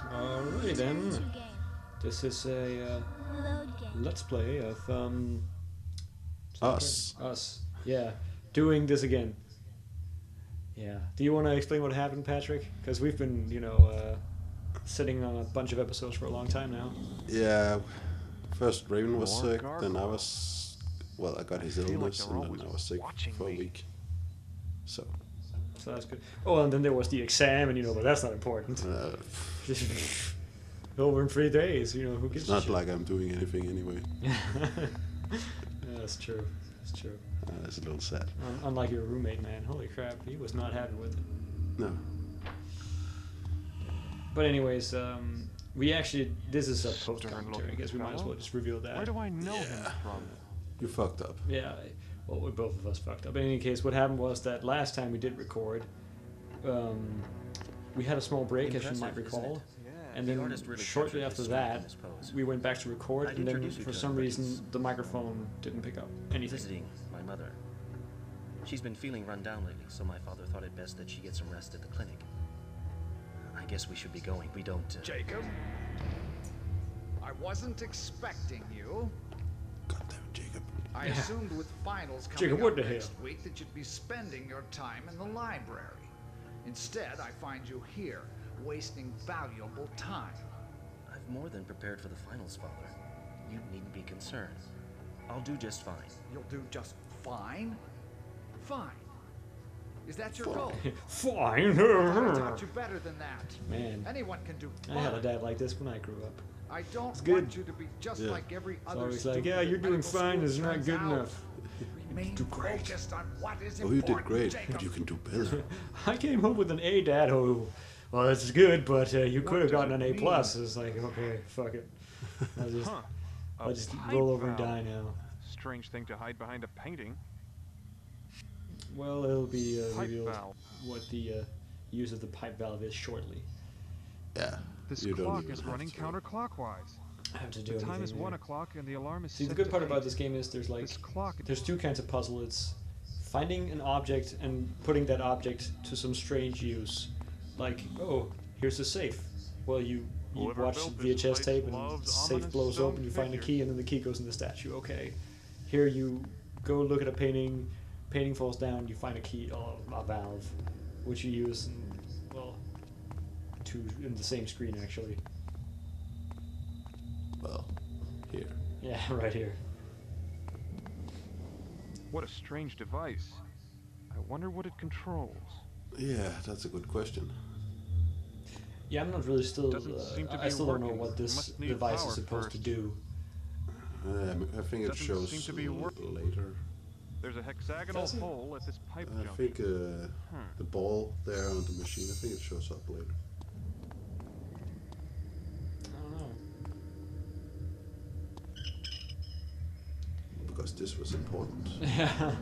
Alright then. This is a let's play of Sanitarium. Us. Us. Yeah. Doing this again. Yeah. Do you want to explain what happened, Patrick? Because we've been, sitting on a bunch of episodes for a long time now. Yeah. First Raven was More sick, then I gargoyles. was. Well, I got his I feel like illness, they're and then always I was sick watching for a me. week. So. So that's good. Oh, and then there was the exam, and but that's not important. Uh, Over in 3 days, who gives it's a not shit? like I'm doing anything anyway. Yeah, that's true. That's true. It's a little sad. Unlike your roommate, man. Holy crap, he was not happy with it. No. But anyways, this is a Stern post-commentary. I looking guess we might as fellow. well just reveal Where that. do I know him Yeah. from? You fucked up. Yeah, well, both of us fucked up. In any case, what happened was that last time we did record, we had a small break, as you might recall. And then shortly after that, we went back to record, and then for some reason the microphone didn't pick up anything. Visiting my mother. She's been feeling run down lately, so my father thought it best that she get some rest at the clinic. I guess we should be going. We don't. Jacob, I wasn't expecting you. God damn it, Jacob. I Yeah. assumed with finals coming Jacob, what up the hell? next week that you'd be spending your time in the library. Instead, I find you here, wasting valuable time. I've more than prepared for the finals, Father. You needn't be concerned. I'll do just fine. You'll do just fine? Fine. Is that your goal? Fine. I thought I taught you better than that. Man, Anyone can do I had a fine. dad like this when I grew up. I don't It's good. want you to be just Yeah. like every It's other always student like, yeah, at you're doing medical fine, school it's not turns good out. enough. Remain do great. focused on what is Oh, you important, did great, Jacob. but you can do better. I came home with an A, Dad. Oh, well, that's good, but you What could have does gotten an it A mean? plus. It's like, okay, fuck it. I'll just, Huh. I'll A just pipe roll over and valve. die now. Strange thing to hide behind a painting. Well, it'll be Pipe revealed valve. what the use of the pipe valve is shortly. Yeah. This you don't clock even is have running to. counterclockwise. I have to do The time anything is there. 1 o'clock and the alarm is See, the set good to part about 8. this game is there's This clock. there's two kinds of puzzle. It's finding an object and putting that object to some strange use. Like, oh, here's a safe. Well, you Whoever watch built this VHS place tape and the loves safe ominous blows stone open, you find a figures. key, and then the key goes in the statue. Okay. Here you go look at a painting, painting falls down, you find a key, a valve, which you use in the same screen actually. Well, here. Yeah, right here. What a strange device. I wonder what it controls. Yeah, that's a good question. Yeah, I'm not really still. Doesn't seem to I be still don't know working. what this Must need device power is supposed to first. do. I think it Doesn't shows seem to be later. There's a hexagonal Does it? hole at this pipe I junction. think the ball there on the machine, I think it shows up later. I don't know. Because this was important. Yeah.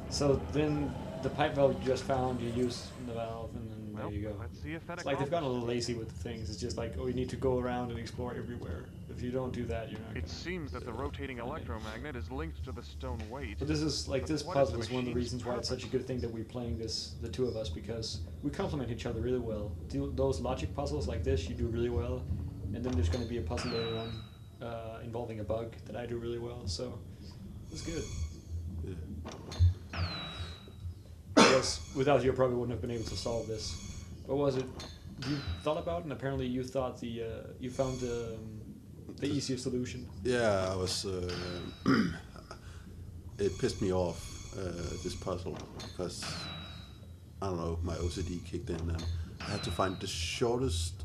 So then the pipe valve you just found, you use the valve, and then Well, there you go. let's see if that It's like they've gotten a little accomplishes lazy with the things. It's just like, oh, you need to go around and explore everywhere. If you don't do that, you're not. It Gonna. seems that the rotating electromagnet is linked to the stone weight. But this is like But this what is puzzle the is one of the machine's reasons why it's such a purpose? good thing that we're playing this, the two of us, because we complement each other really well. Those logic puzzles like this, you do really well, and then there's going to be a puzzle later on involving a bug that I do really well. So it's good. Yeah. I guess without you, I probably wouldn't have been able to solve this. What was it you thought about? And apparently you thought you found the easiest solution. Yeah, I was. It pissed me off, this puzzle, because I don't know, my OCD kicked in, and I had to find the shortest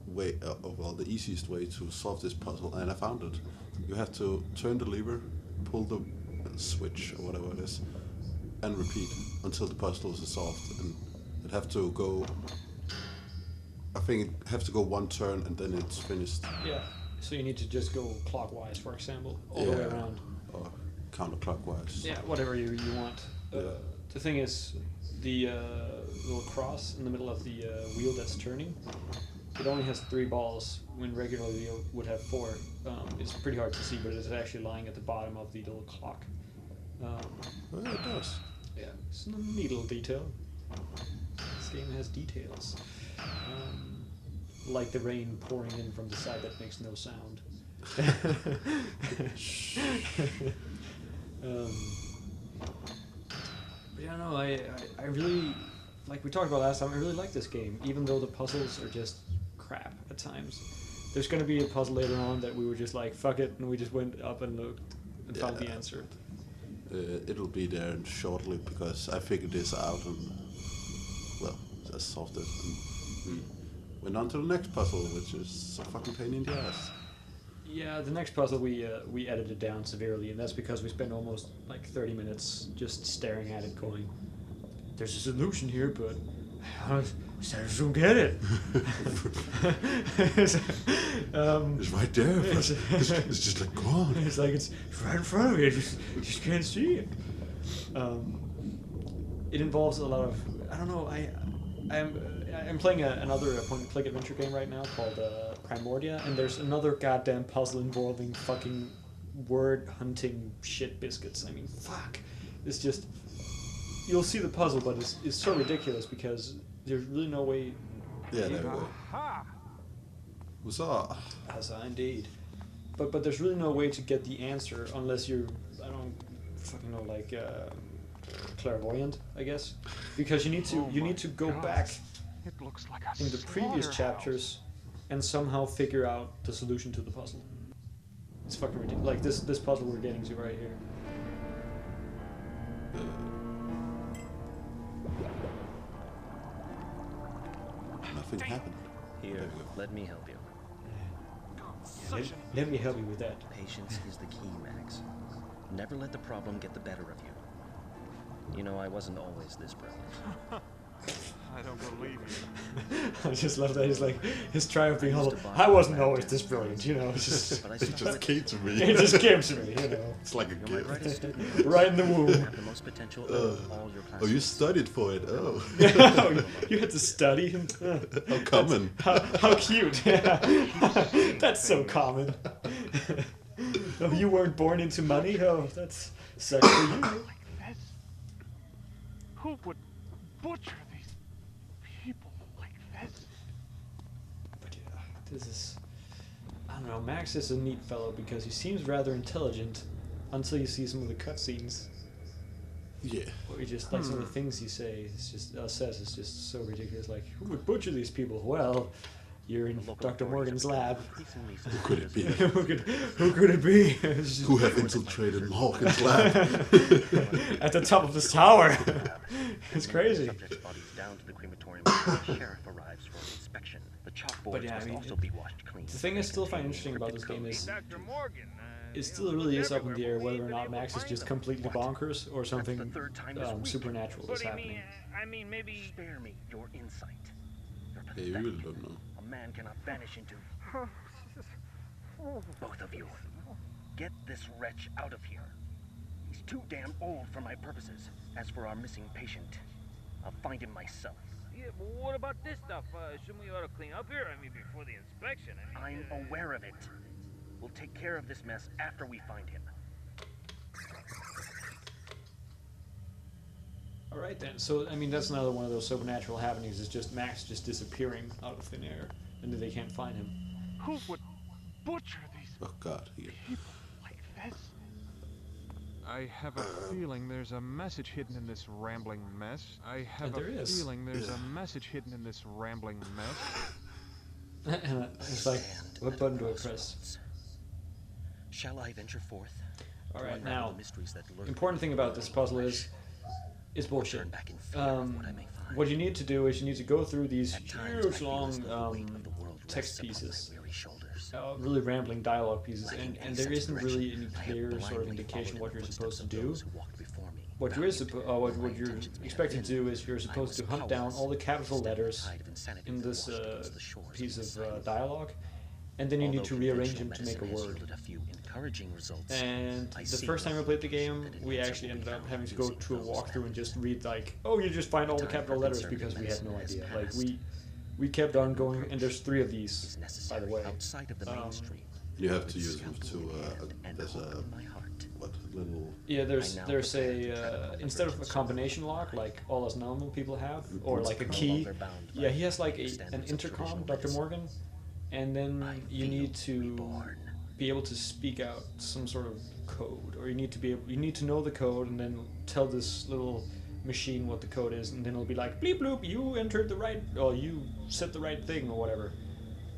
way, the easiest way to solve this puzzle, and I found it. You have to turn the lever, pull the switch or whatever it is, and repeat until the puzzle is solved. And it have to go. I think it have to go one turn and then it's finished. Yeah. So you need to just go clockwise, for example, all the way around. Or counterclockwise. Yeah, whatever you want. Yeah. The thing is, the little cross in the middle of the wheel that's turning, it only has 3 balls when regularly you would have 4. It's pretty hard to see, but it's actually lying at the bottom of the little clock. Well, it does. Yeah, it's a neat little detail. This game has details. like the rain pouring in from the side that makes no sound. But yeah, no, I really, like we talked about last time, I really like this game, even though the puzzles are just crap at times. There's going to be a puzzle later on that we were just like, fuck it, and we just went up and looked and found the answer. It'll be there shortly because I figured this out and, well, I solved it. And we went on to the next puzzle, which is a fucking pain in the ass. Yeah, the next puzzle we edited down severely, and that's because we spent almost like 30 minutes just staring at it going, there's a solution here, but I just don't get it. It's right there, but it's just like gone. It's like it's right in front of you, just can't see it. It involves a lot of, I don't know, I'm playing another point-and-click adventure game right now called Primordia, and there's another goddamn puzzle involving fucking word hunting shit biscuits. I mean, fuck. It's just, you'll see the puzzle, but it's so ridiculous because there's really no way. Yeah, there we go. Huzzah! Huzzah, indeed. But there's really no way to get the answer unless you're, I don't fucking know, like clairvoyant, I guess, because you need to go back It looks like a in the previous chapters and somehow figure out the solution to the puzzle. It's fucking ridiculous. Like this puzzle we're getting to right here. Nothing happened. Here, let me help you. Let me help you with that. Patience is the key, Max. Never let the problem get the better of you. You know, I wasn't always this brilliant. I don't believe you. I just love that. He's like, his triumph being humble. I wasn't always this brilliant, you know. It's just, But I It just came to me. it just came to me, you know. It's like a You're my gift. brightest student. Right in the womb. You have the most potential of all your classes. Oh, you studied for it. Oh, You had to study. how common. How cute. That's so common. Oh, you weren't born into money? Oh, that's sucks for you. Like this? Who would butcher these people like this? But yeah, this is... I don't know, Max is a neat fellow because he seems rather intelligent until you see some of the cutscenes. Yeah. Or he just, like, some of the things he says is just so ridiculous. Like, who would butcher these people? Well, you're in Dr. Morgan's lab. Who could it be? Who could it be? It's just- Who have infiltrated Morgan's lab? at the top of this tower. It's crazy. Subject's body's down to the crematorium before the sheriff arrives for an inspection. The chalkboards yeah, I must mean, also be washed clean. The thing I still find interesting about this game is Dr. Morgan. it still really is up in the air whether or not Max is just completely bonkers or something the third time this week. supernatural is What do you happening. mean? I mean, maybe. Spare me your insight. You're Yeah, you really pathetic. don't know. A man cannot vanish into both of you. Get this wretch out of here. He's too damn old for my purposes. As for our missing patient, I'll find him myself. Yeah, but what about this stuff? Shouldn't we ought to clean up here? I mean, before the inspection. I mean, I'm aware of it. We'll take care of this mess after we find him. All right then. So I mean, that's another one of those supernatural happenings. Is just Max just disappearing out of thin air, and then they can't find him. Who would butcher these Oh God. Yeah. people like this? I have a feeling there's a message hidden in this rambling mess. I have there a is. feeling there's Yeah. a message hidden in this rambling mess. And it's like, Stand what at button do I the press? crossroads. Shall I venture forth? All to right, unravel now, the mysteries that lurk important thing about this puzzle is bullshit. turn back in fear of what I may find. What you need to do is you need to go through these At times, I huge, feel as though the weight long of the world text rests upon my pieces, weary shoulders. really rambling dialogue pieces, Lacking and any there sense of isn't direction, really any I have clear sort of blindly indication followed what in you're the supposed to footsteps of do. those who walked before me. What Without you're my what you're intentions may expected have to do been, is you're I supposed was to hunt down powerless all the capital to stem the letters tide of insanity in that this washed across the shores piece this of silent dialogue, and then you need Although to rearrange them conventional to make a medicine has word. yielded a few encouraging results, And I the see first time I nothing played the game, that an we answer actually will be ended up found having to go using to a those walkthrough and just methods. read like, oh, you just find all the Time capital for letters conservative because we had no medicine idea. has Like passed. we kept on going, and there's 3 of is these, by necessary the way. outside of the mainstream. You have to With use them scalpel to. in hand and There's hope a in my heart. what little. Yeah, there's I now there's prepare to a tread upon the instead of a virgin combination soul of lock my like all us normal people have, or like a No key. longer bound by Yeah, he has like the an standards of intercom, traditional Dr. medicine. Morgan, and then I you feel need to reborn. be able to speak out some sort of code, or you need to know the code, and then tell this little machine what the code is, and then it'll be like bleep bloop, you entered the right, or you said the right thing, or whatever.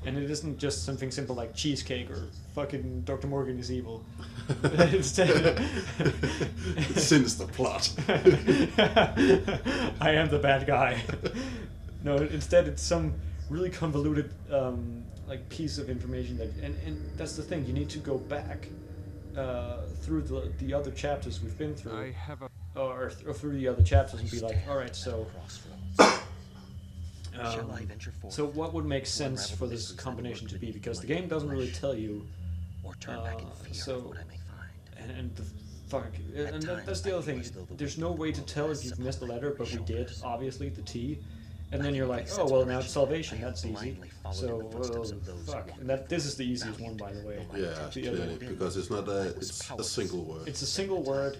And it isn't just something simple like cheesecake or fucking Dr. Morgan is evil. Instead, Sinister plot. I am the bad guy. No, instead it's some really convoluted like piece of information that, and that's the thing. You need to go back through the other chapters we've been through, I have a or through the other chapters, and be like, all right, so. Shall I venture forth? So what would make sense unravel for the this mysteries that combination lurk to be? beneath Because the my game doesn't really flesh, tell you, or turn back in fear so- of what I may find. and the fuck, and times that's the I other feel thing. as though the There's weight no of the way to world tell if rests you've upon missed a my letter, but we did, shoulders. obviously, the T. And then Lacking you're like, any oh sense well, of now it's direction, salvation. I have That's easy. blindly followed So in the footsteps of those who fuck, walk and this is the easiest one, by the way. Yeah, The other- clearly, because it's not it's a single word. It's a single word,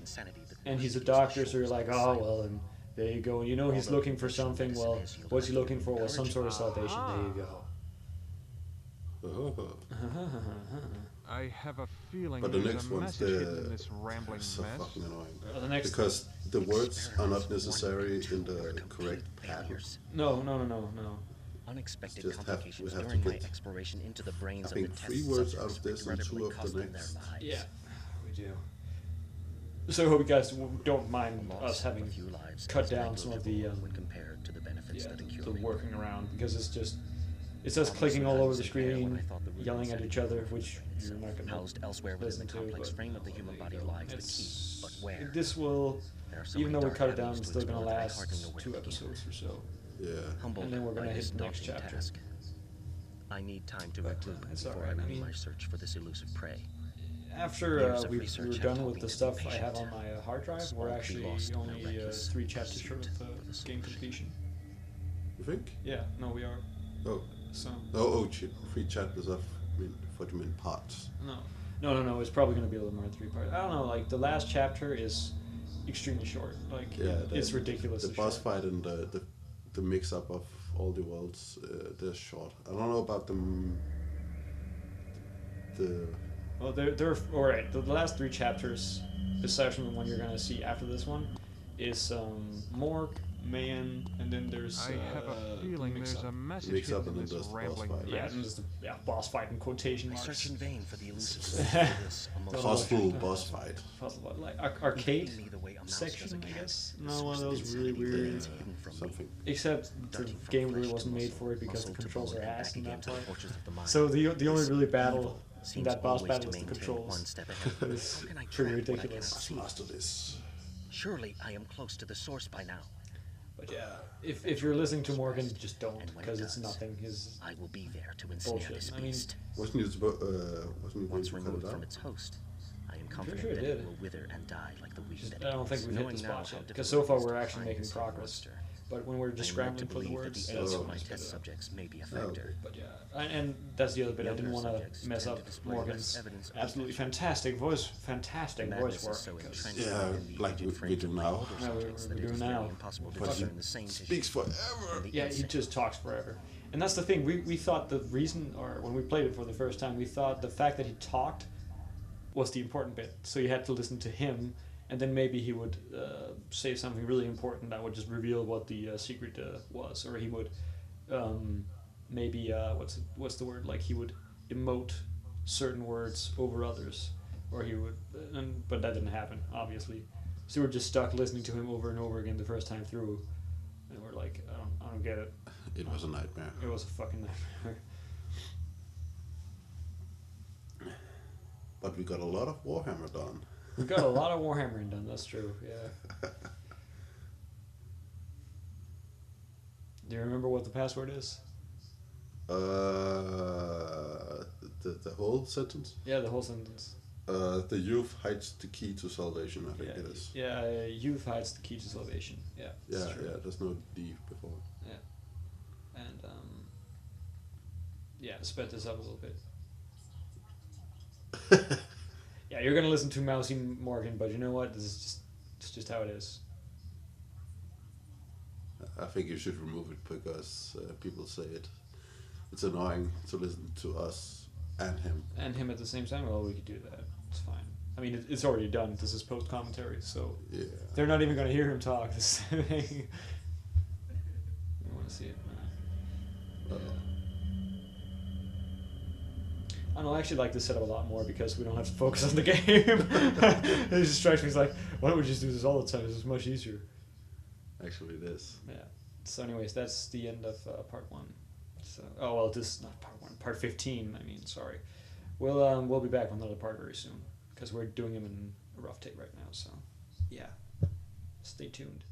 and he's a doctor, so you're like, oh well, and there you go. You know he's looking for something. Well, what's he looking for? Well, some sort of salvation. There you go. Oh, I have a feeling but the there's next a one's message hidden in this rambling so mess. fucking annoying. The next Because the words are not necessarily in the correct pattern. no. Unexpected Just have- complications we have to during my get, exploration into the brains I think, of the 3 test words subjects out of this and regrettably 2 of the cost them next. their lives. Yeah, we do. So I hope you guys don't mind The us loss of having a few lives cut is down some of the negligible when compared to the benefits that a cure the may working bring. around, because it's us Obviously, clicking all I over was the there when screen, I thought the root yelling at insanity each other, of which itself, you're not going to housed elsewhere within listen the to. complex But frame of the human body lies the key. But where? This will, There are so even many though we dark cut it down, avenues it's to still going to explore that I hardly know last where 2 to begin. episodes or so. Yeah. Humbled And then we're gonna by hit this the next daunting chapter. task, I need time to But, regroup it's before alright. I I renew mean- my search for this elusive prey. After Years of we research were have done taught with me the to be stuff I have patient. on my hard drive, Let's we're all be actually lost in a only reckless 3 chapters short pursuit of for the game solution. completion. You think? Yeah, no, we are. Oh. So, Oh, 3 chapters of, I mean, what do you mean, parts? no. It's probably going to be a little more than 3 parts. I don't know, like, the last chapter is extremely short. Like, Yeah, it's ridiculous. The boss fight and the mix-up of all the worlds, they're short. I don't know about the Well, they're all right. The last 3 chapters, besides from the one you're gonna see after this one, is Morg, Man, and then there's I have a feeling there's mix-up. a message Mix up hidden in and then this there's the boss rambling fight. Yeah, mess. and there's the boss fight in quotation I marks. search in vain for the elusive solution to this almost hostile boss fight. Possible, like arcade Impeding me the way a mouse section, does a I cat. guess. The No, one of source those of really insanity weird. remains hidden from me. Something. Except the Darting from game really flesh to wasn't made muscle, for it because the muscle to controls bone, are and ass back in again that to the part. tortures of the mind. So the only This really battle evil in seems that boss always battle to is the maintain controls. one step ahead. It's How can I pretty track what I ridiculous. cannot see? Master this. Surely I am close to the source by now. But yeah, if you're listening to Morgan, just don't, And when it because it's does, nothing. His I will be there to ensnare bullshit. this I mean, beast. Wasn't you going Once to cut removed it from out? its host, I am sure confident it that did. it will wither and die like the weed just, that I it don't think eats. we've hit Knowing the now spot how yet, because difficult so far it is we're to actually find making this progress. monster, But when we're I just am led to scrambling for the believe words, that the that's error when of my we spit test it out. subjects may be a Oh, factor. But yeah, and that's the other bit. I didn't Younger want to subjects mess tend up to display Morgan's less evidence of absolutely dementia. fantastic Madness voice is work. so because- entrenched Yeah, within the like aged we frames do of my now. older Yeah, subjects we that do it is now. very impossible to But he discern the same tissue speaks forever. from the Yeah, he insect. just talks forever. And that's the thing. We thought the reason, or when we played it for the first time, we thought the fact that he talked was the important bit. So you had to listen to him, and then maybe he would say something really important that would just reveal what the secret was, or he would maybe what's the word? Like he would emote certain words over others, or he would. But that didn't happen, obviously. So we're just stuck listening to him over and over again the first time through, and we're like, I don't get it. It was a nightmare. It was a fucking nightmare. But we got a lot of Warhammer done. We got a lot of Warhammering done. That's true. Yeah. Do you remember what the password is? The whole sentence? Yeah, the whole sentence. The youth hides the key to salvation, I think Yeah, it is. yeah. Youth hides the key to salvation. Yeah. Yeah, that's true. yeah, there's no D before. And yeah, sped this up a little bit. Yeah, you're gonna listen to Mousy Morgan, but you know what? It's just how it is. I think you should remove it because people say it it's annoying to listen to us and him. And him at the same time. Well, we could do that. It's fine. I mean, it's already done. This is post commentary, so Yeah. they're not even going to hear him talk. This thing. You want to see it? Uh, I don't know, I actually like this setup a lot more because we don't have to focus on the game. It just strikes me as like, why don't we just do this all the time? This is much easier. Actually, it is. Yeah. So, anyways, that's the end of part 1. So, oh well, this is not part 1. Part 15. I mean, sorry. We'll be back with another part very soon because we're doing them in a rough take right now. So, yeah. Stay tuned.